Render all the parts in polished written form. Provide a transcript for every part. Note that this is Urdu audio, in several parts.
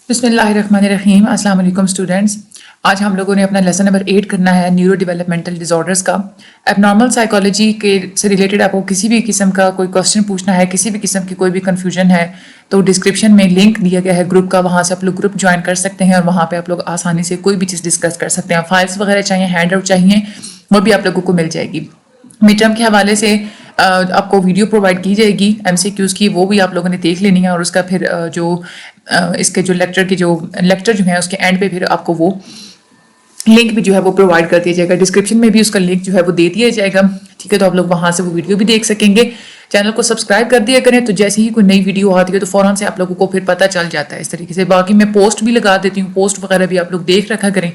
بسم اللہ الرحمن الرحیم. السلام علیکم اسٹوڈینٹس. آج ہم لوگوں نے اپنا لیسن نمبر 8 کرنا ہے نیورو ڈیولپمنٹل ڈس آرڈرس کا. اب نارمل سائیکالوجی کے سے ریلیٹڈ آپ کو کسی بھی قسم کا کوئی کوشچن پوچھنا ہے, کسی بھی قسم کی کوئی بھی کنفیوژن ہے, تو ڈسکرپشن میں لنک دیا گیا ہے گروپ کا, وہاں سے آپ لوگ گروپ جوائن کر سکتے ہیں اور وہاں پہ آپ لوگ آسانی سے کوئی بھی چیز ڈسکس کر سکتے ہیں. فائلس وغیرہ چاہیے, ہینڈ آؤٹ چاہیے, وہ بھی آپ لوگوں کو مل جائے گی. مڈ ٹرم کے حوالے سے آپ کو ویڈیو پرووائڈ کی جائے گی ایم سی کیوز کی, وہ بھی آپ لوگوں نے دیکھ لینی ہے, اور اس کا پھر جو اس کے جو لیکچر جو ہیں اس کے اینڈ پہ پھر آپ کو وہ لنک بھی جو ہے وہ پرووائڈ کر دیا جائے گا. ڈسکرپشن میں بھی اس کا لنک جو ہے وہ دے دیا جائے گا, ٹھیک ہے. تو آپ لوگ وہاں سے وہ ویڈیو بھی دیکھ سکیں گے. چینل کو سبسکرائب کر دیا کریں, تو جیسے ہی کوئی نئی ویڈیو آتی ہے تو فوراً سے آپ لوگوں کو پھر پتہ چل جاتا ہے اس طریقے سے. باقی میں پوسٹ بھی لگا دیتی ہوں, پوسٹ وغیرہ بھی آپ لوگ دیکھ رکھا کریں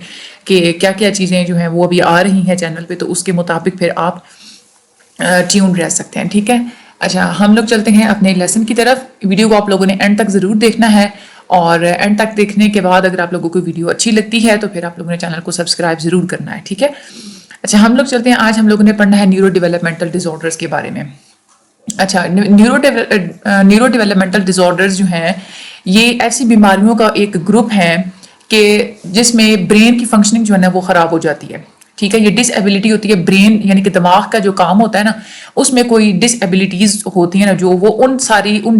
کہ کیا کیا چیزیں جو ہیں وہ ابھی آ رہی ہیں چینل پہ, تو اس کے مطابق پھر آپ ٹیون رہ سکتے ہیں, ٹھیک ہے. اچھا, ہم لوگ چلتے ہیں اپنے لیسن کی طرف. ویڈیو کو آپ لوگوں نے اینڈ تک ضرور دیکھنا ہے, اور اینڈ تک دیکھنے کے بعد اگر آپ لوگوں کو ویڈیو اچھی لگتی ہے تو پھر آپ لوگوں نے چینل کو سبسکرائب ضرور کرنا ہے, ٹھیک ہے. اچھا, ہم لوگ چلتے ہیں. آج ہم لوگوں نے پڑھنا ہے نیورو ڈیولپمنٹل ڈس آرڈرس کے بارے میں. اچھا, نیورو ڈیولپمنٹل ڈس آرڈرز جو ہیں یہ ایسی بیماریوں کا ایک گروپ ہے کہ جس میں برین کی فنکشننگ جو ہے نا وہ خراب ہو جاتی ہے, ٹھیک ہے. یہ ڈس ایبلٹی ہوتی ہے برین یعنی کہ دماغ کا جو کام ہوتا ہے نا, اس میں کوئی ڈس ایبلٹیز ہوتی ہیں نا, جو وہ ان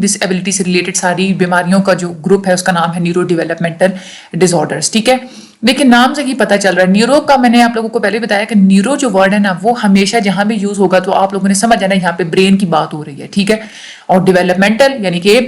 ڈس ایبلٹی سے ریلیٹڈ ساری بیماریوں کا جو گروپ ہے اس کا نام ہے نیورو ڈیولپمنٹل ڈس آرڈرس, ٹھیک ہے. لیکن نام سے ہی پتہ چل رہا ہے نیورو کا. میں نے آپ لوگوں کو پہلے بتایا کہ نیورو جو ورڈ ہے نا وہ ہمیشہ جہاں بھی یوز ہوگا تو آپ لوگوں نے سمجھ جانا یہاں پہ برین کی بات ہو رہی ہے, ٹھیک ہے. اور ڈیولپمنٹل یعنی کہ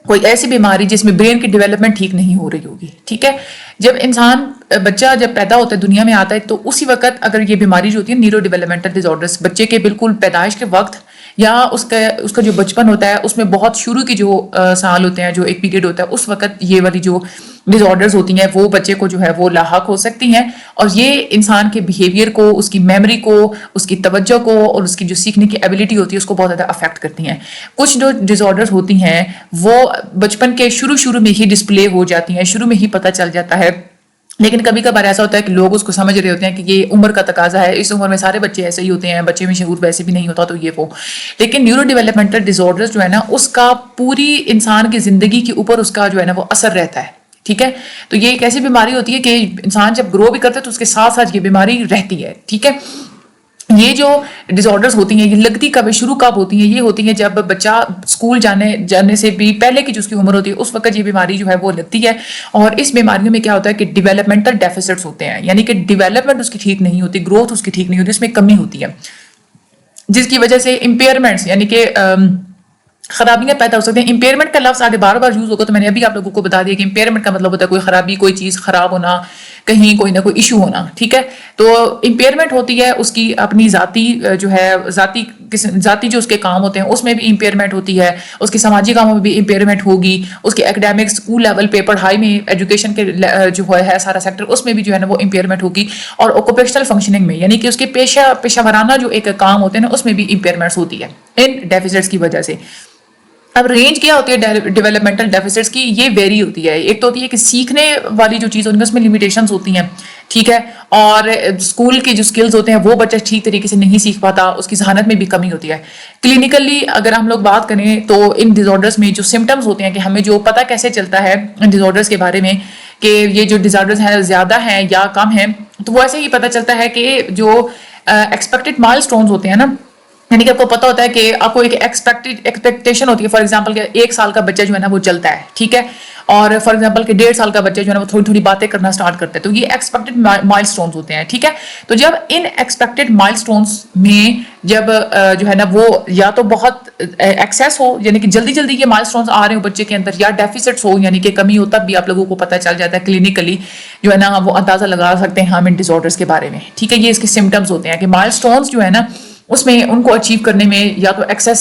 کوئی ایسی بیماری جس میں برین کی ڈیولپمنٹ ٹھیک نہیں ہو رہی ہوگی, ٹھیک ہے. جب انسان بچہ جب پیدا ہوتا ہے دنیا میں آتا ہے تو اسی وقت اگر یہ بیماری جو ہوتی ہے نیورو ڈیولپمنٹل ڈس آرڈرس بچے کے بالکل پیدائش کے وقت یا اس کا جو بچپن ہوتا ہے اس میں بہت شروع کی جو سال ہوتے ہیں, جو ایک پیریڈ ہوتا ہے, اس وقت یہ والی جو ڈس آرڈرز ہوتی ہیں وہ بچے کو جو ہے وہ لاحق ہو سکتی ہیں, اور یہ انسان کے بیہیویئر کو, اس کی میموری کو, اس کی توجہ کو اور اس کی جو سیکھنے کی ایبلٹی ہوتی ہے اس کو بہت زیادہ افیکٹ کرتی ہیں. کچھ جو ڈس آرڈرز ہوتی ہیں وہ بچپن کے شروع میں ہی ڈسپلے ہو جاتی ہیں, شروع میں ہی پتہ چل جاتا ہے. لیکن کبھی کبھار ایسا ہوتا ہے کہ لوگ اس کو سمجھ رہے ہوتے ہیں کہ یہ عمر کا تقاضا ہے, اس عمر میں سارے بچے ایسے ہی ہوتے ہیں, بچے میں شعور ویسے بھی نہیں ہوتا, تو یہ وہ. لیکن نیورو ڈیولپمنٹل ڈس آرڈرز جو ہے نا اس کا پوری انسان کی زندگی کے اوپر اس کا جو ہے نا وہ اثر رہتا ہے, ٹھیک ہے. تو یہ ایک ایسی بیماری ہوتی ہے کہ انسان جب گرو بھی کرتا ہے تو اس کے ساتھ ساتھ یہ بیماری رہتی ہے, ٹھیک ہے. یہ جو ڈس آرڈرز ہوتی ہیں یہ لگتی کب شروع کب ہوتی ہیں, یہ ہوتی ہیں جب بچہ اسکول جانے سے بھی پہلے کی جو اس کی عمر ہوتی ہے اس وقت یہ بیماری جو ہے وہ لگتی ہے. اور اس بیماریوں میں کیا ہوتا ہے کہ ڈیولپمنٹل ڈیفیسٹس ہوتے ہیں, یعنی کہ ڈیولپمنٹ اس کی ٹھیک نہیں ہوتی, گروتھ اس کی ٹھیک نہیں ہوتی, اس میں کمی ہوتی ہے, جس کی وجہ سے امپیئرمنٹس یعنی کہ خرابیاں پیدا ہو سکتی ہیں. امپیئرمنٹ کا لفظ آگے بار یوز ہوگا, تو میں نے ابھی آپ لوگوں کو بتا دیا کہ امپیئرمنٹ کا مطلب ہوتا ہے کوئی خرابی, کوئی چیز خراب ہونا, کہیں کوئی نہ کوئی ایشو ہونا, ٹھیک ہے. تو امپیئرمنٹ ہوتی ہے اس کی اپنی ذاتی جو ہے ذاتی جو اس کے کام ہوتے ہیں اس میں بھی امپیئرمنٹ ہوتی ہے, اس کی سماجی کاموں میں بھی امپیئرمنٹ ہوگی, اس کے ایکڈیمک اسکول لیول پہ پڑھائی میں ایجوکیشن کے جو ہے سارا سیکٹر اس میں بھی جو ہے نا وہ امپیئرمنٹ ہوگی. اور آکوپیشنل فنکشننگ میں یعنی کہ اس کے پیشہ ورانہ جو ایک کام ہوتے ہیں نا اس میں بھی امپیئرمنٹس ہوتی ہے ان ڈیفیسٹس کی وجہ سے. اب رینج کیا ہوتی ہے ڈیولپمنٹل ڈیفیسٹس کی, یہ ویری ہوتی ہے. ایک تو ہوتی ہے کہ سیکھنے والی جو چیز ہوتی ہے اس میں لمیٹیشنز ہوتی ہیں, ٹھیک ہے. اور اسکول کے جو سکلز ہوتے ہیں وہ بچہ ٹھیک طریقے سے نہیں سیکھ پاتا, اس کی ذہانت میں بھی کمی ہوتی ہے. کلینکلی اگر ہم لوگ بات کریں تو ان ڈس آرڈرز میں جو سمٹمز ہوتے ہیں کہ ہمیں جو پتہ کیسے چلتا ہے ان ڈس آرڈرز کے بارے میں کہ یہ جو ڈس آرڈرز ہیں زیادہ ہیں یا کم ہیں, تو وہ ایسے ہی پتہ چلتا ہے کہ جو ایکسپیکٹڈ مائل سٹونز ہوتے ہیں نا, یعنی کہ آپ کو پتا ہوتا ہے کہ آپ کو ایک ایکسپیکٹیشن ہوتی ہے. فار ایگزامپل کہ 1 سال کا بچہ جو ہے نا وہ چلتا ہے, ٹھیک ہے, اور فار ایگزامپل کہ 1.5 سال کا بچہ جو ہے نا وہ تھوڑی باتیں کرنا سٹارٹ کرتا ہے, تو یہ ایکسپیکٹڈ مائل سٹونز ہوتے ہیں, ٹھیک ہے. تو جب ان ایکسپیکٹڈ مائل سٹونز میں جب جو ہے نا وہ یا تو بہت ایکسیس ہو یعنی کہ جلدی یہ مائل سٹونز آ رہے ہوں بچے کے اندر, یا ڈیفیسٹس ہو یعنی کہ کمی ہو, تب بھی آپ لوگوں کو پتہ چل جاتا ہے کلینکلی جو ہے نا وہ اندازہ لگا سکتے ہیں ہم ان ڈس آرڈرز کے بارے میں, ٹھیک ہے. یہ اس کے سمٹمز ہوتے ہیں کہ مائل سٹونز جو ہے نا اس میں ان کو اچیو کرنے میں یا تو ایکسیس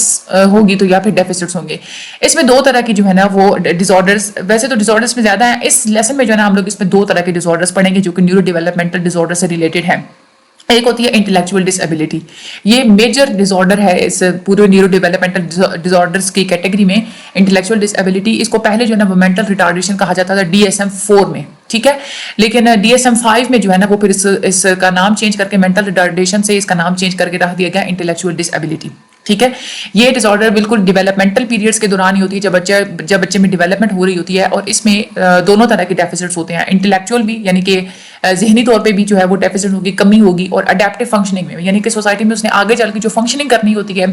ہوگی تو یا پھر ڈیفیسٹس ہوں گے. اس میں 2 طرح کی جو ہے نا وہ ڈس آرڈرز, ویسے تو ڈس آرڈرز میں زیادہ ہیں, اس لیسن میں جو ہے نا ہم لوگ اس میں 2 طرح کے ڈس آرڈرز پڑھیں گے جو کہ نیورو ڈیولپمنٹل ڈس آرڈر سے ریلیٹڈ ہیں. ایک ہوتی ہے انٹلیکچوئل ڈس ایبلٹی, یہ میجر ڈس آرڈر ہے اس پورے نیورو ڈیولپمنٹل ڈس آرڈرس کی کیٹیگری میں. انٹلیکچوئل ڈس ایبلٹی اس کو پہلے جو ہے نا وہ مینٹل ریٹارڈیشن کہا جاتا تھا DSM-4 میں, ٹھیک ہے. لیکن DSM-5 میں جو ہے نا وہ پھر اس کا نام چینج کر کے مینٹل ریٹارڈیشن سے اس کا نام چینج کر کے رکھ دیا گیا انٹلیکچوئل ڈس ایبلٹی. ٹھیک ہے. یہ ڈس آرڈر بالکل ڈیولپمنٹل پیریڈس کے دوران ہی ہوتی ہے جب بچے میں ڈیولپمنٹ ہو رہی ہوتی ہے, اور اس میں دونوں طرح کے ڈیفیسٹس ہوتے ہیں. انٹلیکچوئل بھی یعنی کہ ذہنی طور پہ بھی جو ہے وہ ڈیفیسٹ ہوگی, کمی ہوگی, اور اڈیپٹیو فنکشننگ میں یعنی کہ سوسائٹی میں اس نے آگے چل کے جو فنکشننگ کرنی ہوتی ہے,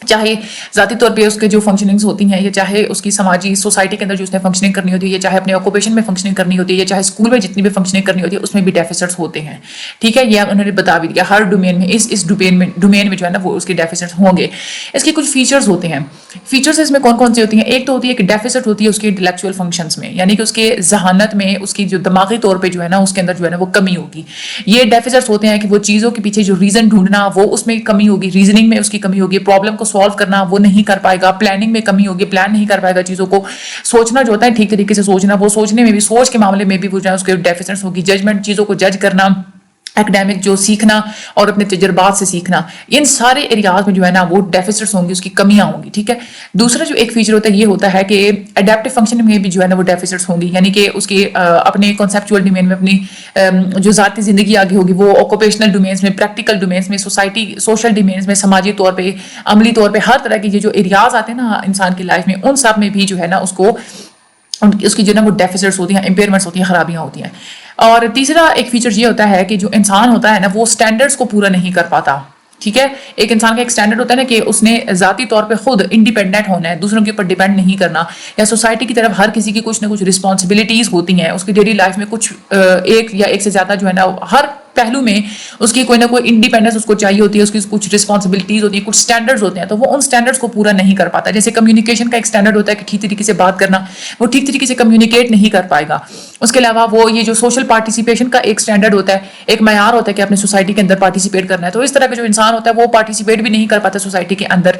چاہے ذاتی طور پہ اس کے جو فنکشننگز ہوتی ہیں, یا چاہے اس کی سماجی سوسائٹی کے اندر جو اس نے فنکشننگ کرنی ہوتی ہے, یا چاہے اپنے آکوپیشن میں فنکشننگ کرنی ہوتی ہے, یا چاہے اسکول میں جتنی بھی فنکشننگ کرنی ہوتی ہے, اس میں بھی ڈیفیسٹس ہوتے ہیں. ٹھیک ہے, یہ انہوں نے بتا بھی دیا ہر ڈومین میں, اس ڈومین میں جو ہے نا وہ اس کے ڈیفیسٹس ہوں گے. اس کے کچھ فیچرز ہوتے ہیں. فیچرز اس میں کون کون سی ہوتی ہیں؟ ایک تو ہوتی ہے کہ ڈیفیسٹ ہوتی ہے اس کی انٹلیکچوئل فنکشنز میں, یعنی کہ اس کے ذہانت میں, اس کی جو دماغی طور پہ جو ہے نا اس کے اندر جو ہے نا وہ کمی ہوگی. یہ ڈیفیسٹس ہوتے ہیں کہ وہ چیزوں کے پیچھے جو ریزن ڈھونڈنا وہ اس میں کمی ہوگی, ریزننگ میں اس کی کمی ہوگی, پرابلم کو سالو کرنا وہ نہیں کر پائے گا, پلاننگ میں کمی ہوگی, پلان نہیں کر پائے گا چیزوں کو, سوچنا جو ہوتا ہے ٹھیک طریقے سے سوچنا, وہ سوچنے میں بھی, سوچ کے معاملے میں بھی وہ جو ہے اس کے ڈیفیسٹس ہوگی. ججمنٹ, چیزوں کو جج کرنا, ایکڈیمک جو سیکھنا اور اپنے تجربات سے سیکھنا, ان سارے ایریاز میں جو ہے نا وہ ڈیفیسٹس ہوں گی, اس کی کمیاں ہوں گی. ٹھیک ہے. دوسرا جو ایک فیچر ہوتا ہے یہ ہوتا ہے کہ اڈیپٹیو فنکشن میں بھی جو ہے نا وہ ڈیفیسٹس ہوں گی, یعنی کہ اس کے اپنے کنسیپچوئل ڈومین میں اپنی جو ذاتی زندگی آگے ہوگی وہ آکوپیشنل ڈومینس میں, پریکٹیکل ڈومینس میں, سوسائٹی سوشل ڈومینس میں, سماجی طور پہ, عملی طور پہ, ہر طرح کے یہ جو ایریاز آتے ہیں نا انسان کی لائف میں, ان سب میں بھی جو ہے نا اس کی جو ہے نا وہ ڈیفیسٹس ہوتی ہیں, امپیئرمنٹس ہوتی ہیں, خرابیاں ہوتی ہیں. اور تیسرا ایک فیچر یہ ہوتا ہے کہ جو انسان ہوتا ہے نا وہ سٹینڈرڈز کو پورا نہیں کر پاتا. ٹھیک ہے. ایک انسان کا ایک سٹینڈرڈ ہوتا ہے نا کہ اس نے ذاتی طور پہ خود انڈیپینڈنٹ ہونا ہے, دوسروں کے اوپر ڈیپینڈ نہیں کرنا, یا سوسائٹی کی طرف ہر کسی کی کچھ نہ کچھ رسپانسبلٹیز ہوتی ہیں, اس کی ڈیلی لائف میں کچھ ایک یا ایک سے زیادہ جو ہے نا ہر پہلو میں اس کی کوئی نہ کوئی انڈیپینڈنس اس کو چاہیے ہوتی ہے, اس کی کچھ رسپانسبلٹیز ہوتی ہیں, کچھ سٹینڈرڈز ہوتے ہیں, تو وہ ان سٹینڈرڈز کو پورا نہیں کر پاتا. جیسے کمیونیکیشن کا ایک سٹینڈرڈ ہوتا ہے کہ ٹھیک طریقے سے بات کرنا, وہ ٹھیک طریقے سے کمیونیکیٹ نہیں کر پائے گا. اس کے علاوہ وہ یہ جو سوشل پارٹیسپیشن کا ایک سٹینڈرڈ ہوتا ہے, ایک معیار ہوتا ہے کہ اپنے سوسائٹی کے اندر پارٹیسپیٹ کرنا ہے, تو اس طرح کا جو انسان ہوتا ہے وہ پارٹیسپیٹ بھی نہیں کر پاتا سوسائٹی کے اندر.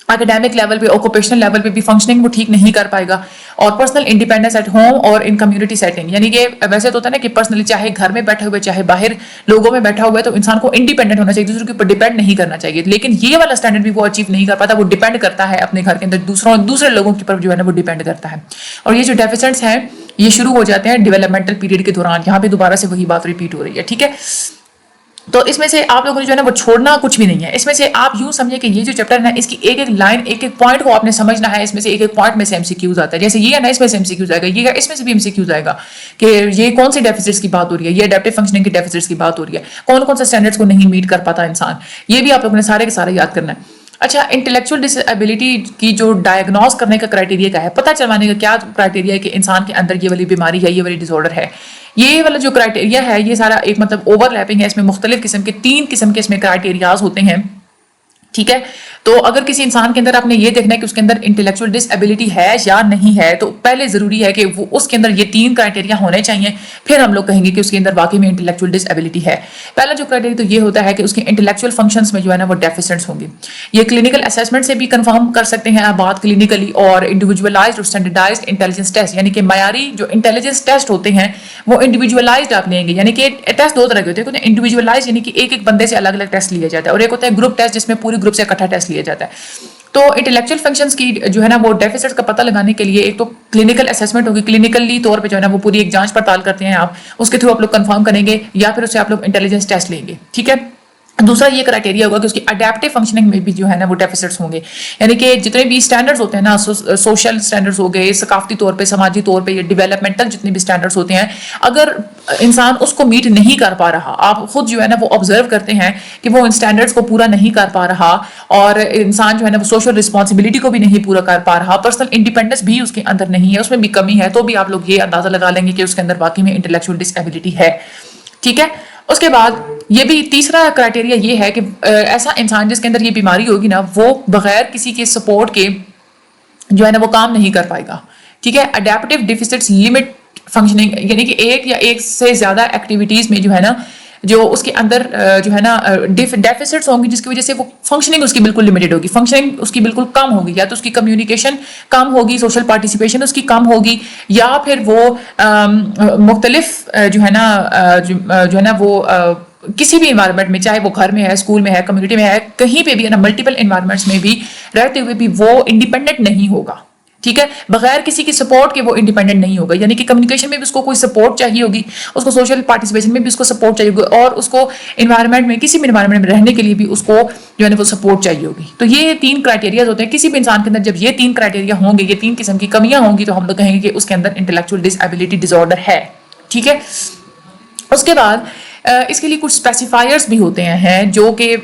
اکیڈیمک لیول پہ, آکوپیشنل لیول پہ بھی فنکشننگ وہ ٹھیک نہیں کر پائے گا. اور پرسنل انڈیپینڈنس ایٹ ہوم اور ان کمیونٹی سیٹنگ, یعنی کہ ویسے تو ہوتا ہے نا کہ پرسنلی چاہے گھر میں بیٹھے ہوئے چاہے باہر لوگوں میں بیٹھا ہوا ہے تو انسان کو انڈیپینڈنٹ ہونا چاہیے, دوسروں کے اوپر ڈیپینڈ نہیں کرنا چاہیے. لیکن یہ والا اسٹینڈرڈ بھی وہ اچیو نہیں کر پاتا, وہ ڈیپینڈ کرتا ہے اپنے گھر کے اندر دوسرے لوگوں کے اوپر جو ہے نا وہ ڈیپینڈ کرتا ہے. اور یہ جو ڈیفیسٹس ہیں یہ شروع ہو جاتے ہیں ڈیولپمنٹل پیریڈ کے دوران. یہاں پہ دوبارہ سے وہی بات ریپیٹ ہو رہی ہے. ٹھیک ہے. تو اس میں سے آپ لوگوں نے جو ہے نا وہ چھوڑنا کچھ بھی نہیں ہے. اس میں سے آپ یوں سمجھیں کہ یہ جو چیپٹر ہے نا اس کی ایک ایک لائن, ایک ایک پوائنٹ کو آپ نے سمجھنا ہے. اس میں سے ایک ایک پوائنٹ میں سے ایم سی کیوز آتا ہے. جیسے یہ ہے نا اس میں سے ایم سی کیوز آئے گا, یہ اس میں سے بھی ایم سی کیوز آئے گا کہ یہ کون سی ڈیفیسٹس کی بات ہو رہی ہے, یہ اڈیپٹیو فنکشننگ کی ڈیفیسٹس کی بات ہو رہی ہے, کون کون سے اسٹینڈرڈس کو نہیں میٹ کر پاتا انسان. یہ بھی آپ لوگوں نے سارے کے سارے یاد کرنا ہے. اچھا, انٹلیکچوئل ڈس ایبلٹی کی جو ڈائگنوز کرنے کا کرائٹیریا کیا ہے, پتہ چلوانے کا کیا کرائٹیریا ہے کہ انسان کے اندر یہ والی بیماری ہے, یہ والی ڈس آرڈر ہے. یہ والا جو کرائٹیریا ہے یہ سارا ایک مطلب اوور لیپنگ ہے. اس میں مختلف قسم کے 3 قسم کے اس میں کرائٹیریاز ہوتے ہیں. ٹھیک ہے. تو اگر کسی انسان کے اندر آپ نے یہ دیکھنا ہے کہ اس کے اندر انٹلیکچوئل ڈس ایبلٹی ہے یا نہیں ہے, تو پہلے ضروری ہے کہ وہ اس کے اندر یہ 3 کرائٹیریا ہونے چاہیے, پھر ہم لوگ کہیں گے کہ اس کے اندر واقعی میں انٹلیکچوئل ڈس ایبلٹی ہے. پہلا جو کرائٹیریا تو یہ ہوتا ہے کہ اس کے انٹلیکچوئل فنکشنز میں جو ہے نا وہ ڈیفیسٹس ہوں گے. یہ کلینکل اسیسمنٹ سے بھی کنفرم کر سکتے ہیں آپ بات کلینکلی, اور انڈیویجولائزڈ اور اسٹینڈرڈائزڈ انٹیلیجنس ٹیسٹ, یعنی کہ معیاری جو انٹیلیجنس ٹیسٹ ہوتے ہیں وہ انڈیویجولائزڈ آپ لیں گے. یعنی کہ ٹیسٹ 2 طرح کے ہوتے ہیں, انڈیویجولائزڈ یعنی کہ ایک ایک بندے سے الگ الگ ٹیسٹ لیا جاتا ہے, اور ایک ہوتا ہے گروپ ٹیسٹ جس میں پوری گروپ سے اکٹھا ٹیسٹ لیا جاتا ہے. تو انٹلیکچوئل فنکشنز کی جو ہے نا وہ ڈیفیسٹ کا پتہ لگانے کے لیے ایک تو کلینکل اسیسمنٹ ہوگی, کلینکلی طور پہ جو ہے نا وہ پوری ایک جانچ پڑتال کرتے ہیں آپ, اس کے تھرو آپ لوگ کنفرم کریں گے, یا پھر اس سے آپ لوگ انٹیلیجنس ٹیسٹ لیں گے. ٹھیک ہے. دوسرا یہ کرائٹیریا ہوگا کہ اس کی اڈیپٹیو فنکشننگ میں بھی جو ہے نا وہ ڈیفیسٹس ہوں گے, یعنی کہ جتنے بھی اسٹینڈرڈز ہوتے ہیں نا, سوشل اسٹینڈرڈز ہو گئے, ثقافتی طور پہ, سماجی طور پہ, یہ ڈیولپمنٹل جتنے بھی اسٹینڈرڈز ہوتے ہیں, اگر انسان اس کو میٹ نہیں کر پا رہا, آپ خود جو ہے نا وہ آبزرو کرتے ہیں کہ وہ ان اسٹینڈرڈز کو پورا نہیں کر پا رہا, اور انسان جو ہے نا وہ سوشل رسپانسبلٹی کو بھی نہیں پورا کر پا رہا, پرسنل انڈیپینڈنس بھی اس کے اندر نہیں ہے, اس میں بھی کمی ہے, تو بھی آپ لوگ یہ اندازہ لگا لیں گے کہ اس کے اندر واقعی میں انٹلیکچوئل ڈس ایبلٹی ہے. ٹھیک ہے. اس کے بعد یہ بھی تیسرا کرائٹیریا یہ ہے کہ ایسا انسان جس کے اندر یہ بیماری ہوگی نا وہ بغیر کسی کے سپورٹ کے جو ہے نا وہ کام نہیں کر پائے گا. ٹھیک ہے. اڈیپٹیو ڈیفیسٹس لمٹ فنکشننگ, یعنی کہ ایک یا ایک سے زیادہ ایکٹیویٹیز میں جو ہے نا جو اس کے اندر جو ہے نا ڈیفیسٹس ہوں گی, جس کی وجہ سے وہ فنکشننگ اس کی بالکل لمیٹڈ ہوگی, فنکشننگ اس کی بالکل کم ہوگی, یا تو اس کی کمیونیکیشن کم ہوگی, سوشل پارٹیسپیشن اس کی کم ہوگی, یا پھر وہ مختلف جو ہے نا وہ کسی بھی انوائرمنٹ میں, چاہے وہ گھر میں ہے, اسکول میں ہے, کمیونٹی میں ہے, کہیں پہ بھی, ملٹیپل انوائرمنٹس میں بھی رہتے ہوئے بھی وہ انڈیپینڈنٹ نہیں ہوگا. ٹھیک ہے, بغیر کسی کی سپورٹ کے وہ انڈیپینڈنٹ نہیں ہوگا. یعنی کہ کمیونیکیشن میں بھی اس کو کوئی سپورٹ چاہیے ہوگی, اس کو سوشل پارٹیسپیشن میں بھی اس کو سپورٹ چاہیے ہوگی, اور اس کو انوائرمنٹ میں کسی بھی انوائرمنٹ میں رہنے کے لیے بھی اس کو جو ہے نا وہ سپورٹ چاہیے ہوگی. تو یہ 3 کرائٹیریاز ہوتے ہیں کسی بھی انسان کے اندر. جب یہ 3 کرائٹیریا ہوں گے, یہ 3 قسم کی کمیاں ہوں گی, تو ہم لوگ کہیں گے کہ اس کے اندر انٹلیکچوئل ڈس ایبلٹی ڈس آرڈر ہے. ٹھیک ہے, اس کے بعد اس کے لیے کچھ اسپیسیفائرز بھی ہوتے ہیں جو کہ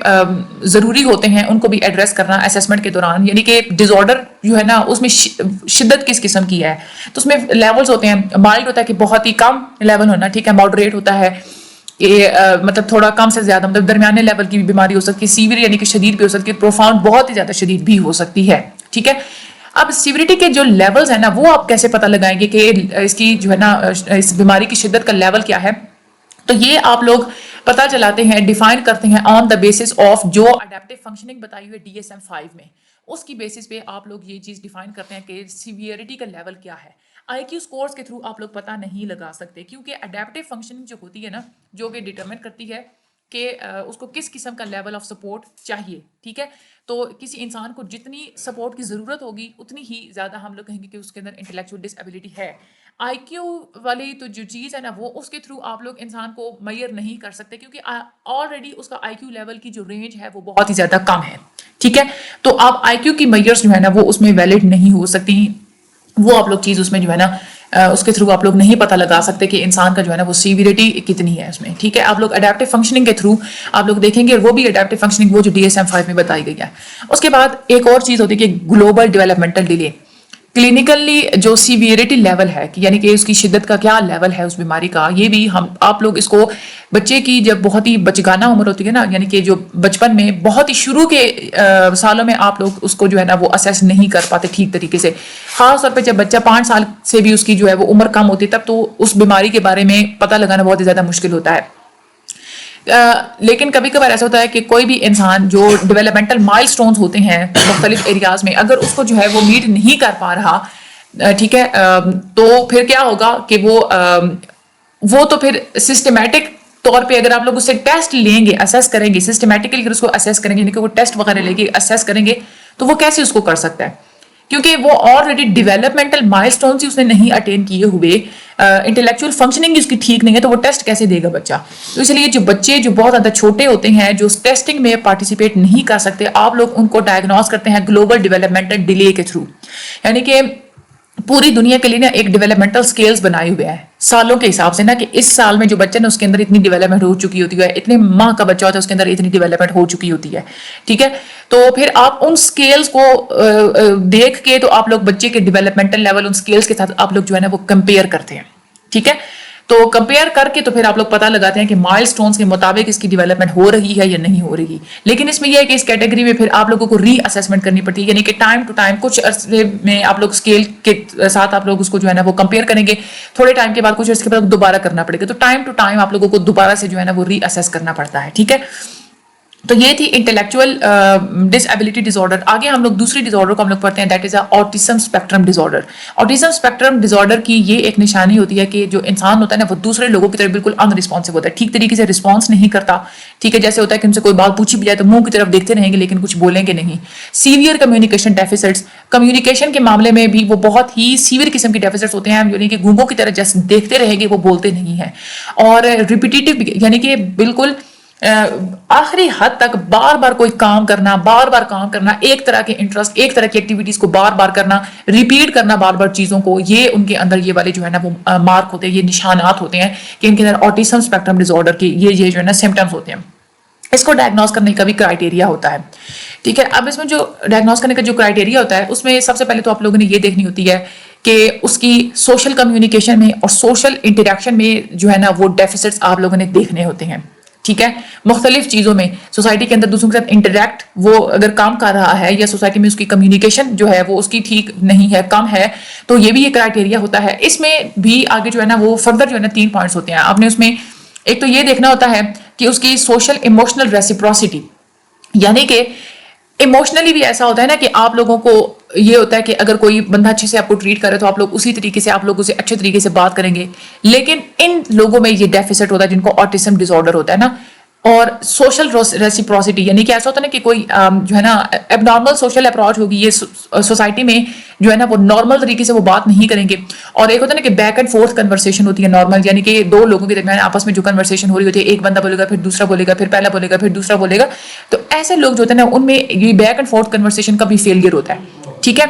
ضروری ہوتے ہیں ان کو بھی ایڈریس کرنا اسیسمنٹ کے دوران. یعنی کہ ڈس آرڈر جو ہے نا اس میں شدت کس قسم کی ہے, تو اس میں لیولز ہوتے ہیں. مائلڈ ہوتا ہے کہ بہت ہی کم لیول ہونا, ٹھیک ہے. ماڈریٹ ہوتا ہے کہ مطلب تھوڑا کم سے زیادہ, مطلب درمیانے لیول کی بھی بیماری ہو سکتی ہے. سیویئر یعنی کہ شدید بھی ہو سکتی ہے. پروفاؤنڈ بہت ہی زیادہ شدید بھی ہو سکتی ہے. ٹھیک ہے, اب سیوریٹی کے جو لیولز ہیں نا وہ آپ کیسے پتہ لگائیں گے کہ اس کی جو ہے نا اس بیماری کی شدت کا لیول کیا ہے. تو یہ آپ لوگ پتہ چلاتے ہیں, ڈیفائن کرتے ہیں آن دا بیسس آف جو اڈیپٹیو فنکشننگ بتائی ہوئی DSM-5 میں, اس کی بیسس پہ آپ لوگ یہ چیز ڈیفائن کرتے ہیں کہ سیویئرٹی کا لیول کیا ہے. IQ اسکورس کے تھرو آپ لوگ پتہ نہیں لگا سکتے, کیونکہ اڈیپٹیو فنکشننگ جو ہوتی ہے نا, جو کہ ڈٹرمن کرتی ہے کہ اس کو کس قسم کا لیول آف سپورٹ چاہیے. ٹھیک ہے, تو کسی انسان کو جتنی سپورٹ کی ضرورت ہوگی اتنی ہی زیادہ ہم لوگ کہیں گے کہ اس کے اندر انٹلیکچوئل ڈس ایبلٹی ہے. IQ والی تو جو چیز ہے نا وہ اس کے تھرو آپ لوگ انسان کو میئر نہیں کر سکتے, کیونکہ آلریڈی اس کا IQ لیول کی جو رینج ہے وہ بہت ہی زیادہ کم ہے. ٹھیک ہے, تو آپ IQ کی میئرس جو ہے نا وہ اس میں ویلڈ نہیں ہو سکتی. وہ آپ لوگ چیز اس میں جو ہے نا اس کے تھرو آپ لوگ نہیں پتہ لگا سکتے کہ انسان کا جو ہے نا وہ سیویریٹی کتنی ہے اس میں. ٹھیک ہے, آپ لوگ اڈیپٹیو فنکشننگ کے تھرو آپ لوگ دیکھیں گے, وہ بھی اڈیپٹیو فنکشننگ وہ جو DSM-5 میں بتائی گئی ہے. اس کے بعد ایک اور چیز ہوتی ہے کہ گلوبل ڈیولپمنٹل ڈیلے. کلینکلی جو سیویریٹی لیول ہے, یعنی کہ اس کی شدت کا کیا لیول ہے اس بیماری کا, یہ بھی آپ لوگ اس کو بچے کی جب بہت ہی بچگانہ عمر ہوتی ہے نا, یعنی کہ جو بچپن میں بہت ہی شروع کے سالوں میں آپ لوگ اس کو جو ہے نا وہ اسیس نہیں کر پاتے ٹھیک طریقے سے. خاص طور پہ جب بچہ 5 سال سے بھی اس کی جو ہے وہ عمر کم ہوتی ہے, تب تو اس بیماری کے بارے میں پتہ لگانا بہت ہی زیادہ مشکل ہوتا ہے. لیکن کبھی کبھار ایسا ہوتا ہے کہ کوئی بھی انسان جو ڈیولپمنٹل مائل سٹونز ہوتے ہیں مختلف ایریاز میں, اگر اس کو جو ہے وہ میٹ نہیں کر پا رہا, ٹھیک ہے, تو پھر کیا ہوگا کہ وہ تو پھر سسٹمیٹک طور پہ اگر آپ لوگ اس سے ٹیسٹ لیں گے, اسیس کریں گے سسٹمیٹکلی, اگر اس کو اسیس کریں گے, یعنی کہ وہ ٹیسٹ وغیرہ لے کے اسیس کریں گے, تو وہ کیسے اس کو کر سکتا ہے, کیونکہ وہ آلریڈی ڈیولپمنٹل مائل سٹونز ہی اس نے نہیں اٹین کیے ہوئے, انٹلیکچوئل فنکشننگ اس کی ٹھیک نہیں ہے, تو وہ ٹیسٹ کیسے دے گا بچہ. تو اس لیے جو بچے جو بہت زیادہ چھوٹے ہوتے ہیں, جو ٹیسٹنگ میں پارٹیسپیٹ نہیں کر سکتے, آپ لوگ ان کو ڈائگنوز کرتے ہیں گلوبل ڈیولپمنٹل ڈیلے کے تھرو. یعنی کہ پوری دنیا کے لیے نا ایک ڈیولپمنٹل اسکیلز بنائے ہوئے ہیں سالوں کے حساب سے نا, کہ اس سال میں جو بچہ نا اس کے اندر اتنی ڈیولپمنٹ ہو چکی ہوتی ہے, اتنے ماہ کا بچہ ہوتا ہے اس کے اندر اتنی ڈیولپمنٹ ہو چکی ہوتی ہے. ٹھیک ہے, تو پھر آپ ان اسکیلز کو دیکھ کے تو آپ لوگ بچے کے ڈیولپمنٹل لیول ان اسکیلز کے ساتھ آپ لوگ جو ہے نا وہ کمپیئر کرتے ہیں. ٹھیک ہے, تو کمپیئر کر کے تو پھر آپ لوگ پتہ لگاتے ہیں کہ مائل سٹونز کے مطابق اس کی ڈیولپمنٹ ہو رہی ہے یا نہیں ہو رہی. لیکن اس میں یہ ہے کہ اس کیٹیگری میں پھر آپ لوگوں کو ری اسیسمنٹ کرنی پڑتی ہے, یعنی کہ ٹائم ٹو ٹائم کچھ عرصے میں آپ لوگ اسکیل کے ساتھ آپ لوگ اس کو جو ہے نا وہ کمپیئر کریں گے, تھوڑے ٹائم کے بعد کچھ عرصے کے بعد دوبارہ کرنا پڑے گا. تو ٹائم ٹو ٹائم آپ لوگوں کو دوبارہ سے جو ہے نا وہ ری اسیس کرنا پڑتا ہے. ٹھیک ہے, تو یہ تھی انٹلیکچوئل ڈس ایبلٹی ڈس آرڈر. آگے ہم لوگ دوسری ڈس آرڈر کو ہم لوگ پڑھتے ہیں, that is autism spectrum disorder. Autism spectrum disorder کی یہ ایک نشانی ہوتی ہے کہ جو انسان ہوتا ہے نا وہ دوسرے لوگوں کی طرف بالکل ان رسپانسو ہوتا ہے, ٹھیک طریقے سے رسپانس نہیں کرتا. ٹھیک ہے, جیسے ہوتا ہے کہ ان سے کوئی بات پوچھی بھی جائے تو منہ کی طرف دیکھتے رہیں گے لیکن کچھ بولیں گے نہیں. سیویئر کمیونیکیشن ڈیفیسٹس, کمیونیکیشن کے معاملے میں بھی وہ بہت ہی سیویئر قسم کی ڈیفیسٹس ہوتے ہیں, یعنی کہ گونگوں کی طرح جیسے دیکھتے رہیں گے وہ بولتے نہیں ہیں. اور ریپیٹیٹیو, یعنی کہ بالکل آخری حد تک بار بار کوئی کام کرنا, ایک طرح کے انٹرسٹ, ایک طرح کی ایکٹیویٹیز کو بار بار کرنا, ریپیٹ کرنا بار بار چیزوں کو, یہ ان کے اندر یہ والے جو ہے نا وہ مارک ہوتے ہیں, یہ نشانات ہوتے ہیں کہ ان کے اندر آٹزم اسپیکٹرم ڈس آرڈر کے یہ جو ہے نا سمٹمس ہوتے ہیں. اس کو ڈائگنوز کرنے کا بھی کرائٹیریا ہوتا ہے. ٹھیک ہے, اب اس میں جو ڈائگنوز کرنے کا جو کرائٹیریا ہوتا ہے اس میں سب سے پہلے تو آپ لوگوں نے یہ دیکھنی ہوتی ہے کہ اس کی سوشل کمیونیکیشن میں اور سوشل انٹریکشن میں جو ہے نا وہ ڈیفیسٹس آپ لوگوں نے دیکھنے ہوتے ہیں. ٹھیک ہے, مختلف چیزوں میں سوسائٹی کے اندر دوسروں کے ساتھ انٹریکٹ وہ اگر کام کر رہا ہے, یا سوسائٹی میں اس کی کمیونیکیشن جو ہے وہ اس کی ٹھیک نہیں ہے, کم ہے, تو یہ بھی ایک کرائٹیریا ہوتا ہے. اس میں بھی آگے جو ہے نا وہ فردر جو ہے نا 3 پوائنٹس ہوتے ہیں. آپ نے اس میں ایک تو یہ دیکھنا ہوتا ہے کہ اس کی سوشل ایموشنل ریسیپروسٹی, یعنی کہ ایموشنلی بھی ایسا ہوتا ہے نا کہ آپ لوگوں کو یہ ہوتا ہے کہ اگر کوئی بندہ اچھے سے آپ کو ٹریٹ کرے تو آپ لوگ اسی طریقے سے آپ لوگ اسے اچھے طریقے سے بات کریں گے. لیکن ان لوگوں میں یہ ڈیفیسٹ ہوتا ہے جن کو آٹزم ڈس آرڈر ہوتا ہے نا, اور سوشل ریسیپروسٹی، یعنی کہ ایسا ہوتا ہے نا کہ کوئی جو ہے نا ایب نارمل سوشل اپروچ ہوگی، یہ سوسائٹی میں جو ہے نا وہ نارمل طریقے سے وہ بات نہیں کریں گے. اور ایک ہوتا ہے نا کہ بیک اینڈ فورتھ کنورسیشن ہوتی ہے نارمل، یعنی کہ دو لوگوں کے درمیان آپس میں جو کنورسیشن ہو رہی ہوتی ہے، ایک بندہ بولے گا پھر دوسرا بولے گا پھر پہلا بولے گا پھر دوسرا بولے گا. تو ایسے لوگ جو ہوتے ہیں نا ان میں یہ بیک اینڈ فورتھ کنورسیشن کا بھی فیلئر ہوتا ہے. ٹھیک ہے.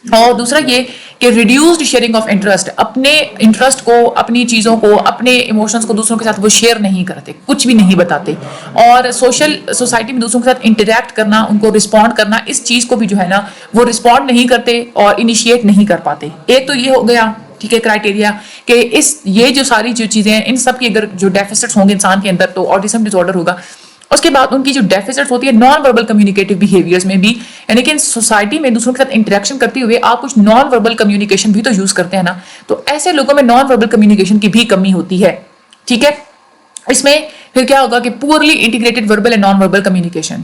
اور دوسرا یہ کہ ریڈیوسڈ شیئرنگ آف انٹرسٹ، اپنے انٹرسٹ کو، اپنی چیزوں کو، اپنے ایموشنس کو دوسروں کے ساتھ وہ شیئر نہیں کرتے، کچھ بھی نہیں بتاتے. اور سوسائٹی میں دوسروں کے ساتھ انٹریکٹ کرنا، ان کو رسپونڈ کرنا، اس چیز کو بھی جو ہے نا وہ رسپونڈ نہیں کرتے اور انیشیٹ نہیں کر پاتے. ایک تو یہ ہو گیا ٹھیک ہے کرائٹیریا کہ یہ جو ساری جو چیزیں ہیں ان سب کی اگر جو ڈیفیسٹس ہوں گے انسان کے اندر تو آٹزم ڈس آرڈر ہوگا. اس کے بعد ان کی جو ڈیفیسٹس ہوتی ہے نان وربل کمیونیکیٹو بیہیویئرز میں بھی، یعنی کہ سوسائٹی میں دوسروں کے ساتھ انٹریکشن کرتے ہوئے آپ کچھ نان وربل کمیونیکیشن بھی تو یوز کرتے ہیں نا، تو ایسے لوگوں میں نان وربل کمیونیکیشن کی بھی کمی ہوتی ہے. ٹھیک ہے. اس میں پھر کیا ہوگا کہ poorly integrated verbal and non verbal communication.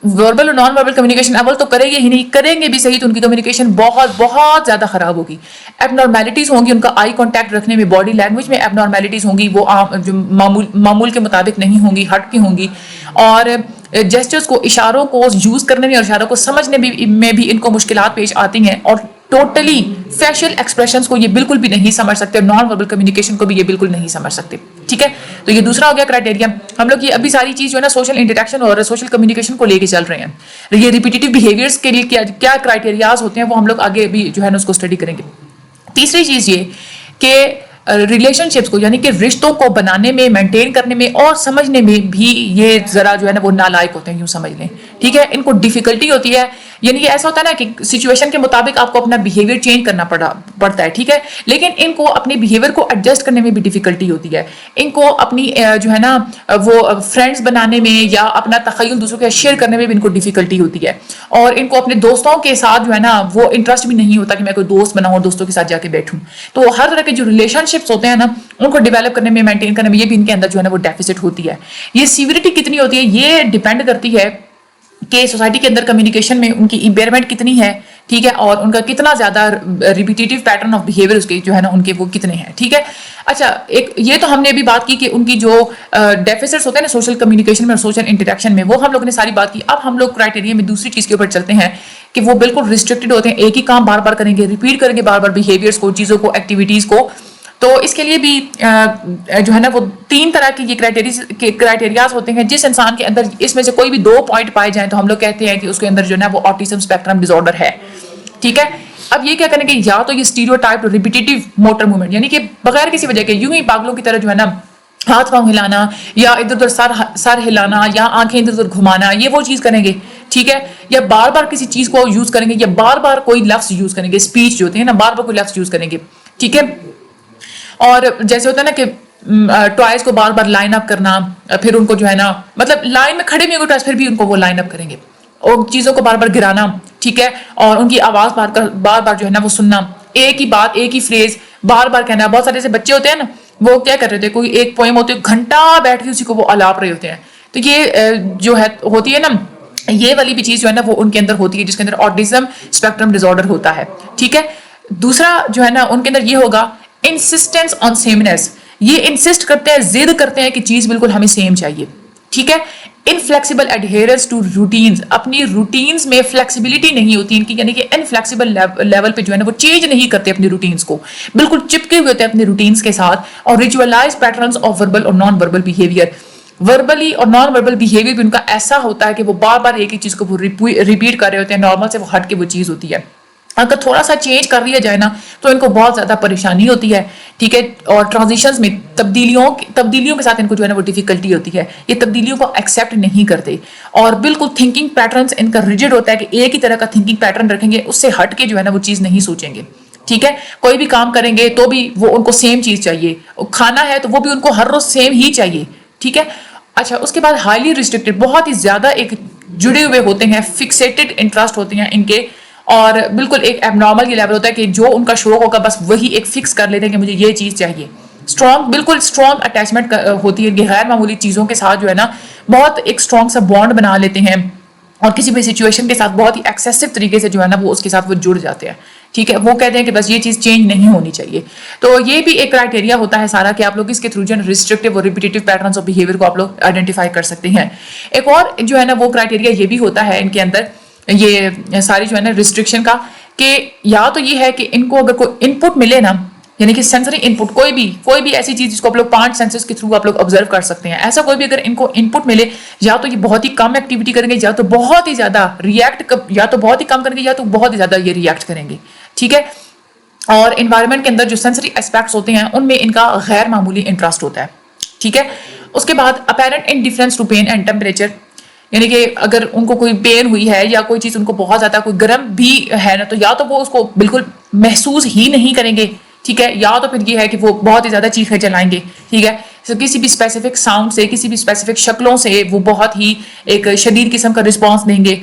Verbal اور نان وربل کمیونیکیشن اول تو کریں گے ہی نہیں، کریں گے بھی صحیح تو ان کی کمیونیکیشن بہت بہت زیادہ خراب ہوگی. ایب نارمیلٹیز ہوں گی ان کا آئی کانٹیکٹ رکھنے میں، باڈی لینگویج میں ایب نارمیلٹیز ہوں گی، وہ جو معمول کے مطابق نہیں ہوں گی، ہٹ کی ہوں گی. اور جیسچرز کو، اشاروں کو یوز کرنے میں اور اشاروں کو سمجھنے میں بھی ان کو مشکلات پیش آتی ہیں. اور ٹوٹلی فیشل ایکسپریشنز کو یہ بالکل بھی نہیں سمجھ سکتے، اور نان وربل کمیونیکیشن کو بھی یہ بالکل نہیں سمجھ سکتے. ٹھیک ہے. تو یہ دوسرا ہو گیا کرائٹیریا. ہم لوگ یہ ابھی ساری چیز جو ہے نا سوشل انٹریکشن اور سوشل کمیونیکیشن کو لے کے چل رہے ہیں. یہ ریپیٹیٹیو بیہیویئرس کے لیے کیا کرائٹیریاز ہوتے ہیں وہ ہم لوگ آگے بھی جو ہے نا اس کو اسٹڈی کریں گے. تیسری چیز یہ کہ ریلیشن شپس کو، یعنی کہ رشتوں کو بنانے میں، مینٹین کرنے میں اور سمجھنے میں بھی یہ ذرا جو ہے نا وہ نالائق ہوتے ہیں، یوں سمجھ لیں. ٹھیک ہے. ان کو ڈیفیکلٹی ہوتی ہے، یعنی کہ ایسا ہوتا ہے نا کہ سچویشن کے مطابق آپ کو اپنا بیہیویئر چینج کرنا پڑتا ہے. ٹھیک ہے. لیکن ان کو اپنے بیہیویئر کو ایڈجسٹ کرنے میں بھی ڈیفیکلٹی ہوتی ہے. ان کو اپنی جو ہے نا وہ فرینڈس بنانے میں یا اپنا تخیل دوسروں کے ساتھ شیئر کرنے میں بھی ان کو ڈیفیکلٹی ہوتی ہے. اور ان کو اپنے دوستوں کے ساتھ جو ہے نا وہ انٹرسٹ بھی نہیں ہوتا کہ میں کوئی دوست بناؤں اور دوستوں کے ساتھ جا کے بیٹھوں. تو ہر طرح کے جو ریلیشن شپس ہوتے ہیں نا ان کو ڈیولپ کرنے میں، مینٹین کرنے میں یہ بھی ان کے اندر جو ہے نا وہ ڈیفیسٹ ہوتی ہے. یہ سیوریٹی کتنی ہوتی ہے یہ ڈیپینڈ کرتی ہے کہ سوسائٹی کے اندر کمیونیکیشن میں ان کی امپیئرمنٹ کتنی ہے. ٹھیک ہے. اور ان کا کتنا زیادہ ریپیٹیٹیو پیٹرن آف بیہیویئر اس کے جو ہے نا ان کے وہ کتنے ہیں. ٹھیک ہے. اچھا یہ تو ہم نے ابھی بات کی کہ ان کی جو ڈیفیسٹس ہوتے ہیں نا سوشل کمیونیکیشن میں اور سوشل انٹریکشن میں، وہ ہم لوگ نے ساری بات کی. اب ہم لوگ کرائٹیریا میں دوسری چیز کے اوپر چلتے ہیں کہ وہ بالکل ریسٹرکٹیڈ ہوتے ہیں، ایک ہی کام بار بار کریں گے، ریپیٹ کریں گے بار بار بیہیویئرس کو، چیزوں کو، ایکٹیویٹیز کو. تو اس کے لیے بھی جو ہے نا وہ 3 طرح کے یہ کرائٹیریاز ہوتے ہیں. جس انسان کے اندر اس میں سے کوئی بھی 2 پوائنٹ پائے جائیں تو ہم لوگ کہتے ہیں کہ اس کے اندر جو ہے نا وہ آٹزم اسپیکٹرم ڈس آرڈر ہے. ٹھیک ہے. اب یہ کیا کریں گے، یا تو یہ اسٹیریوٹائپ ریپیٹیٹیو موٹر موومنٹ، یعنی کہ بغیر کسی وجہ کے یوں ہی پاگلوں کی طرح جو ہے نا ہاتھ پاؤں ہلانا یا ادھر ادھر سر ہلانا یا آنکھیں ادھر ادھر گھمانا، یہ وہ چیز کریں گے. ٹھیک ہے. یا بار بار کسی چیز کو یوز کریں گے، یا بار بار کوئی لفظ یوز کریں گے، اسپیچ جو ہوتی ہے نا بار بار کوئی لفظ یوز کریں گے. ٹھیک ہے. اور جیسے ہوتا ہے نا کہ ٹوائز کو بار بار لائن اپ کرنا، پھر ان کو جو ہے نا مطلب لائن میں کھڑے بھی ہوں گے ٹوائز پھر بھی ان کو وہ لائن اپ کریں گے، اور چیزوں کو بار بار گرانا. ٹھیک ہے. اور ان کی آواز بار بار جو ہے نا وہ سننا، ایک ہی بات، ایک ہی فریز بار بار کہنا. بہت سارے ایسے بچے ہوتے ہیں نا وہ کیا کر رہے ہوتے ہیں، کوئی ایک پوئم ہوتی ہے گھنٹہ بیٹھ کے اسی کو وہ الاپ رہے ہوتے ہیں. تو یہ جو ہے ہوتی ہے نا یہ والی بھی چیز جو ہے نا وہ ان کے اندر ہوتی ہے، جس کے اندر آٹزم اسپیکٹرم ڈس آرڈر ہوتا ہے. ٹھیک ہے. دوسرا جو ہے نا ان کے اندر یہ ہوگا انسسٹنس آن سیمنس. یہ انسسٹ کرتے ہیں، ضد کرتے ہیں کہ چیز بالکل ہمیں سیم چاہیے. ٹھیک ہے. انفلیکسیبل ایڈہیرنس ٹو روٹینز، اپنی روٹینز میں فلیکسیبلٹی نہیں ہوتی ان کی، یعنی کہ انفلیکسیبل لیول پہ جو ہے نا وہ چینج نہیں کرتے اپنی روٹینز کو، بالکل چپکے ہوئے ہوتے ہیں اپنی روٹینز کے ساتھ. اور ریچولائز پیٹرنس آف وربل اور نان وربل بیہیویئر، وربلی اور نان وربل بیہیویئر بھی ان کا ایسا ہوتا ہے کہ وہ بار بار ایک ہی چیز کو وہ ریپیٹ کر رہے ہوتے ہیں، نارمل سے وہ ہٹ کے وہ چیز ہوتی ہے. اگر تھوڑا سا چینج کر لیا جائے نا تو ان کو بہت زیادہ پریشانی ہوتی ہے. ٹھیک ہے. اور ٹرانزیشنز میں تبدیلیوں کے ساتھ ان کو جو ہے نا وہ ڈیفیکلٹی ہوتی ہے، یہ تبدیلیوں کو ایکسیپٹ نہیں کرتے. اور بالکل تھنکنگ پیٹرنس ان کا ریجڈ ہوتا ہے کہ ایک ہی طرح کا تھنکنگ پیٹرن رکھیں گے، اس سے ہٹ کے جو ہے نا وہ چیز نہیں سوچیں گے. ٹھیک ہے. کوئی بھی کام کریں گے تو بھی وہ ان کو سیم چیز چاہیے، کھانا ہے تو وہ بھی ان کو ہر روز سیم ہی چاہیے. ٹھیک ہے. اچھا اس کے بعد ہائیلی ریسٹرکٹیڈ، بہت ہی زیادہ ایک جڑے ہوئے ہوتے ہیں، فکسیٹڈ انٹرسٹ ہوتے ہیں ان کے. اور بالکل ایک ایب نارمل یہ لیول ہوتا ہے کہ جو ان کا شوق ہوگا بس وہی ایک فکس کر لیتے ہیں کہ مجھے یہ چیز چاہیے. بالکل اسٹرانگ اٹیچمنٹ ہوتی ہے، غیر معمولی چیزوں کے ساتھ جو ہے نا بہت ایک اسٹرانگ سا بانڈ بنا لیتے ہیں، اور کسی بھی سچویشن کے ساتھ بہت ہی ایکسیسو طریقے سے جو ہے نا وہ اس کے ساتھ وہ جڑ جاتے ہیں. ٹھیک ہے, وہ کہتے ہیں کہ بس یہ چیز چینج نہیں ہونی چاہیے. تو یہ بھی ایک کرائٹیریا ہوتا ہے سارا کہ آپ لوگ اس کے تھرو جو ہے ریسٹرکٹیو اور ریپیٹیٹیو پیٹرنس آف بیہیویئر کو آپ لوگ آئیڈینٹیفائی کر سکتے ہیں. ایک اور جو ہے نا وہ کرائٹیریا یہ بھی ہوتا ہے ان کے اندر, یہ ساری جو ہے نا ریسٹرکشن کا, کہ یا تو یہ ہے کہ ان کو اگر کوئی ان پٹ ملے نا, یعنی کہ سینسری ان پٹ, کوئی بھی ایسی چیز جس کو آپ لوگ 5 سینسز کے تھرو آپ لوگ آبزرو کر سکتے ہیں, ایسا کوئی بھی اگر ان کو ان پٹ ملے, یا تو یہ بہت ہی کم ایکٹیویٹی کریں گے, یا تو بہت ہی زیادہ ریئیکٹ, یا تو بہت ہی کم کریں گے, یا تو بہت ہی زیادہ یہ ریئیکٹ کریں گے. ٹھیک ہے, اور انوائرمنٹ کے اندر جو سینسری اسپیکٹس ہوتے ہیں ان میں ان کا غیر معمولی انٹرسٹ ہوتا ہے. ٹھیک ہے, اس کے بعد apparent indifference to pain and temperature, یعنی کہ اگر ان کو کوئی پین ہوئی ہے یا کوئی چیز ان کو بہت زیادہ کوئی گرم بھی ہے نا, تو یا تو وہ اس کو بالکل محسوس ہی نہیں کریں گے. ٹھیک ہے, یا تو پھر یہ ہے کہ وہ بہت ہی زیادہ چیخیں چلائیں گے. ٹھیک ہے, کسی بھی اسپیسیفک ساؤنڈ سے, کسی بھی اسپیسیفک شکلوں سے وہ بہت ہی ایک شدید قسم کا رسپانس دیں گے.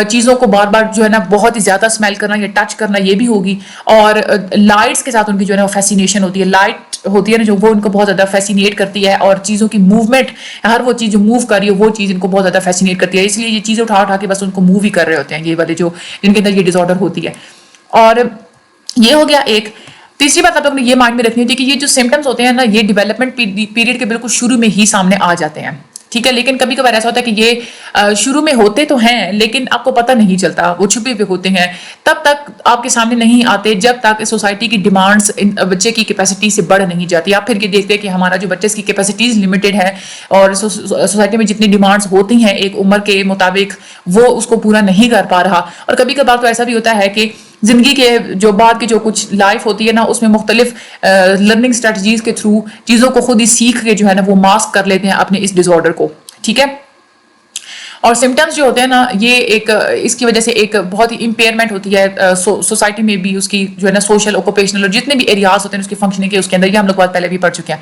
چیزوں کو بار بار جو ہے نا بہت ہی زیادہ اسمیل کرنا یا ٹچ کرنا یہ بھی ہوگی. اور لائٹس کے ساتھ ان کی جو ہے نا فیسینیشن ہوتی ہے, لائٹ ہوتی ہے نا جو, وہ ان کو بہت زیادہ فیسینیٹ کرتی ہے, اور چیزوں کی موومنٹ, ہر وہ چیز جو موو کر رہی ہے وہ چیز ان کو بہت زیادہ فیسینیٹ کرتی ہے, اس لیے یہ چیزیں اٹھا کے بس ان کو موو ہی کر رہے ہوتے ہیں یہ والے جو جن کے اندر یہ ڈس آرڈر ہوتی ہے. اور یہ ہو گیا ایک. تیسری بات آپ لوگوں نے یہ مائنڈ میں رکھنی ہوتی ہے کہ یہ جو سمٹمس ہوتے ہیں نا, یہ ڈیولپمنٹ پیریڈ کے بالکل شروع میں ہی سامنے آ جاتے ہیں. ٹھیک ہے, لیکن کبھی کبھار ایسا ہوتا ہے کہ یہ شروع میں ہوتے تو ہیں لیکن آپ کو پتہ نہیں چلتا, وہ چھپے ہوئے ہوتے ہیں, تب تک آپ کے سامنے نہیں آتے جب تک سوسائٹی کی ڈیمانڈس بچے کی کیپیسٹی سے بڑھ نہیں جاتی. آپ پھر یہ دیکھتے ہیں کہ ہمارا جو بچے کی کیپیسٹیز لمیٹڈ ہے, اور سوسائٹی میں جتنی ڈیمانڈس ہوتی ہیں ایک عمر کے مطابق وہ اس کو پورا نہیں کر پا رہا. اور کبھی کبھار تو ایسا بھی ہوتا ہے کہ زندگی کے جو بعد کی جو کچھ لائف ہوتی ہے نا, اس میں مختلف لرننگ اسٹریٹجیز کے تھرو چیزوں کو خود ہی سیکھ کے جو ہے نا وہ ماسک کر لیتے ہیں اپنے اس ڈس آرڈر کو. ٹھیک ہے, اور سمٹمس جو ہوتے ہیں نا, یہ ایک اس کی وجہ سے ایک بہت ہی امپیئرمنٹ ہوتی ہے سوسائٹی میں بھی, اس کی جو ہے نا سوشل, اوکوپیشنل اور جتنے بھی ایریاز ہوتے ہیں اس کی فنکشننگ کے اس کے اندر, یہ ہم لوگ بہت پہلے بھی پڑھ چکے ہیں.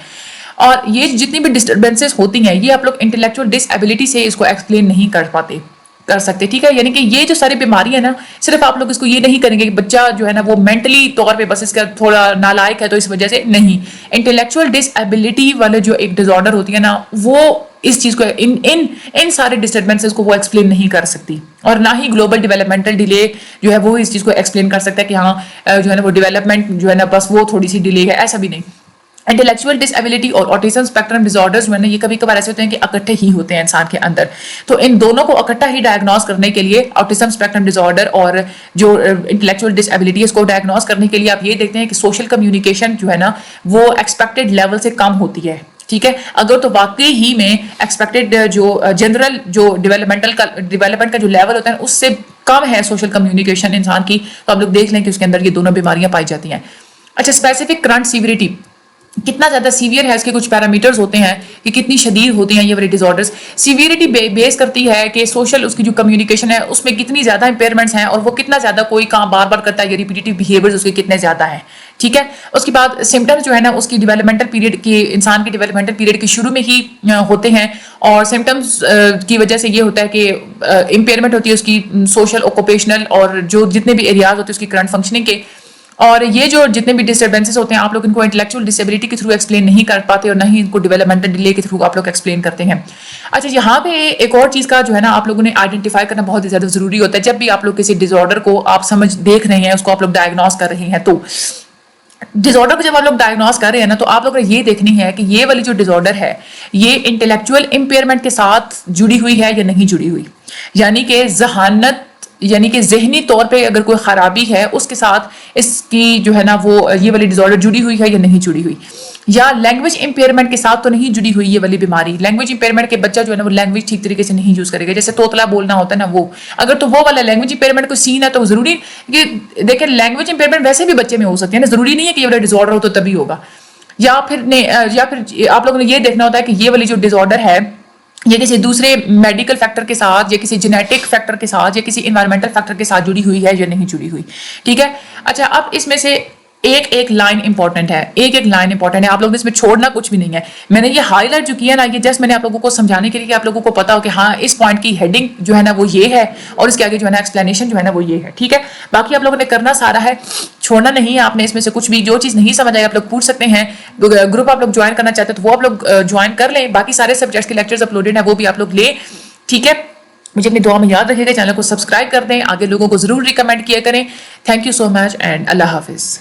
اور یہ جتنی بھی ڈسٹربنسز ہوتی ہیں یہ آپ لوگ انٹلیکچوئل ڈس ایبلٹی سے اس کو ایکسپلین نہیں کر سکتے. ٹھیک ہے, یعنی کہ یہ جو ساری بیماری ہے نا, صرف آپ لوگ اس کو یہ نہیں کریں گے کہ بچہ جو ہے نا وہ مینٹلی طور پہ بس اس کا تھوڑا نالائق ہے تو اس وجہ سے نہیں. انٹلیکچوئل ڈس ایبلٹی والے جو ایک ڈس آرڈر ہوتی ہے نا, وہ اس چیز کو ان سارے ڈسٹربنسز کو وہ ایکسپلین نہیں کر سکتی, اور نہ ہی گلوبل ڈیولپمنٹل ڈیلے جو ہے وہ اس چیز کو ایکسپلین کر سکتا ہے کہ ہاں جو ہے نا وہ ڈیولپمنٹ جو ہے نا بس وہ تھوڑی سی ڈیلے ہے, ایسا بھی نہیں. انٹلیکچوئل ڈس ایبلٹی اور آٹزم اسپیکٹرم ڈس آرڈرز جو ہے نا, یہ کبھی کبھار ایسے ہوتے ہیں کہ اکٹھے ہی ہوتے ہیں انسان کے اندر. تو ان دونوں کو اکٹھا ہی ڈائگنوز کرنے کے لیے آٹزم اسپیکٹرم ڈس آرڈر اور جو انٹلیکچوئل ڈس ایبلٹی ہے اس کو ڈائگنوز کرنے کے لیے آپ یہ دیکھتے ہیں کہ سوشل کمیونیکیشن جو ہے نا وہ ایکسپیکٹڈ لیول سے کم ہوتی ہے. ٹھیک ہے, اگر تو واقعی ہی میں ایکسپیکٹڈ جو جنرل جو ڈیولپمنٹ کا جو لیول ہوتا ہے اس سے کم ہے سوشل کمیونیکیشن انسان کی, تو آپ لوگ دیکھ لیں کہ اس کے اندر یہ دونوں بیماریاں پائی جاتی ہیں. اچھا, اسپیسیفک کرنٹ سیویریٹی کتنا زیادہ سیویئر ہے, اس کے کچھ پیرامیٹرز ہوتے ہیں کہ کتنی شدید ہوتی ہیں یہ والی ڈس آرڈرز. سیویئرٹی بیس کرتی ہے کہ سوشل اس کی جو کمیونیکیشن ہے اس میں کتنی زیادہ امپیئرمنٹس ہیں, اور وہ کتنا زیادہ کوئی کام بار بار کرتا ہے, یا ریپیٹیو بیہیویئرز اس کے کتنے زیادہ ہیں. ٹھیک ہے, اس کے بعد سمٹمس جو ہے نا اس کی ڈیولپمنٹل پیریڈ کی, انسان کے ڈیولپمنٹل پیریڈ کے شروع میں ہی ہوتے ہیں, اور سمٹمس کی وجہ سے یہ ہوتا ہے کہ امپیئرمنٹ ہوتی ہے اس کی سوشل, اوکوپیشنل اور جو جتنے بھی ایریاز ہوتے ہیں اس کی کرنٹ فنکشننگ کے. اور یہ جو جتنے بھی ڈسٹربنسز ہوتے ہیں آپ لوگ ان کو انٹلیکچوئل ڈسیبلٹی کے تھرو ایکسپلین نہیں کر پاتے, اور نہ ہی ان کو ڈیولپمنٹل ڈیلے کے تھرو آپ لوگ ایکسپلین کرتے ہیں. اچھا, یہاں پہ ایک اور چیز کا جو ہے نا آپ لوگوں نے آئیڈینٹیفائی کرنا بہت ہی زیادہ ضروری ہوتا ہے جب بھی آپ لوگ کسی ڈس آرڈر کو آپ دیکھ رہے ہیں, اس کو آپ لوگ ڈائگنوز کر رہے ہیں. تو ڈس آرڈر کو جب آپ لوگ ڈائگنوز کر رہے ہیں نا, تو آپ لوگ کو یہ دیکھنی ہے کہ یہ والی جو ڈس آرڈر ہے یہ انٹلیکچوئل امپیئرمنٹ کے ساتھ جڑی ہوئی ہے یا نہیں جڑی ہوئی, یعنی کہ ذہانت, یعنی کہ ذہنی طور پہ اگر کوئی خرابی ہے اس کے ساتھ اس کی جو ہے نا وہ یہ والی ڈس آرڈر جڑی ہوئی ہے یا نہیں جڑی ہوئی. یا لینگویج امپیئرمنٹ کے ساتھ تو نہیں جڑی ہوئی یہ والی بیماری. لینگویج امپیئرمنٹ کے بچہ جو ہے نا وہ لینگویج ٹھیک طریقے سے نہیں یوز کرے گا, جیسے توتلا بولنا ہوتا ہے نا وہ, اگر تو وہ والا لینگویج امپیئرمنٹ کو سین ہے تو ضروری کہ دیکھیں لینگویج امپیئرمنٹ ویسے بھی بچے میں ہو سکتی ہے نا, ضروری نہیں ہے کہ یہ والا ڈس آرڈر ہو تو تبھی ہوگا. یا پھر آپ لوگوں نے یہ دیکھنا ہوتا ہے کہ یہ والی جو ڈس آرڈر ہے یہ کسی دوسرے میڈیکل فیکٹر کے ساتھ, یا کسی جینیٹک فیکٹر کے ساتھ, یا کسی انوائرمنٹل فیکٹر کے ساتھ جڑی ہوئی ہے یا نہیں جڑی ہوئی. ٹھیک ہے, اچھا اب اس میں سے ایک لائن امپورٹنٹ ہے, ایک لائن امپورٹنٹ ہے, آپ لوگ اس میں چھوڑنا کچھ بھی نہیں ہے. میں نے یہ ہائی لائٹ جو کیا نا, یہ جسٹ میں نے آپ لوگوں کو سمجھانے کے لیے کہ آپ لوگوں کو پتا ہو کہ ہاں اس پوائنٹ کی ہیڈنگ جو ہے نا وہ یہ ہے, اور اس کے آگے جو ہے نا ایکسپلینیشن جو ہے نا وہ یہ ہے. ٹھیک ہے, باقی آپ لوگوں نے کرنا سارا ہے, چھوڑنا نہیں ہے آپ نے اس میں سے کچھ بھی. جو چیز نہیں سمجھ آئی آپ لوگ پوچھ سکتے ہیں, گروپ آپ لوگ جوائن کرنا چاہتے ہیں تو وہ آپ لوگ جوائن کر لیں. باقی سارے سبجیکٹس کے لیکچرز اپلوڈڈ ہیں, وہ بھی آپ لوگ لیں. ٹھیک ہے, مجھے اپنی دعا میں یاد رکھے گا. چینل کو سبسکرائب کر دیں, آگے لوگوں کو ضرور ریکمینڈ کیا کریں. Thank you so much and اللہ حافظ.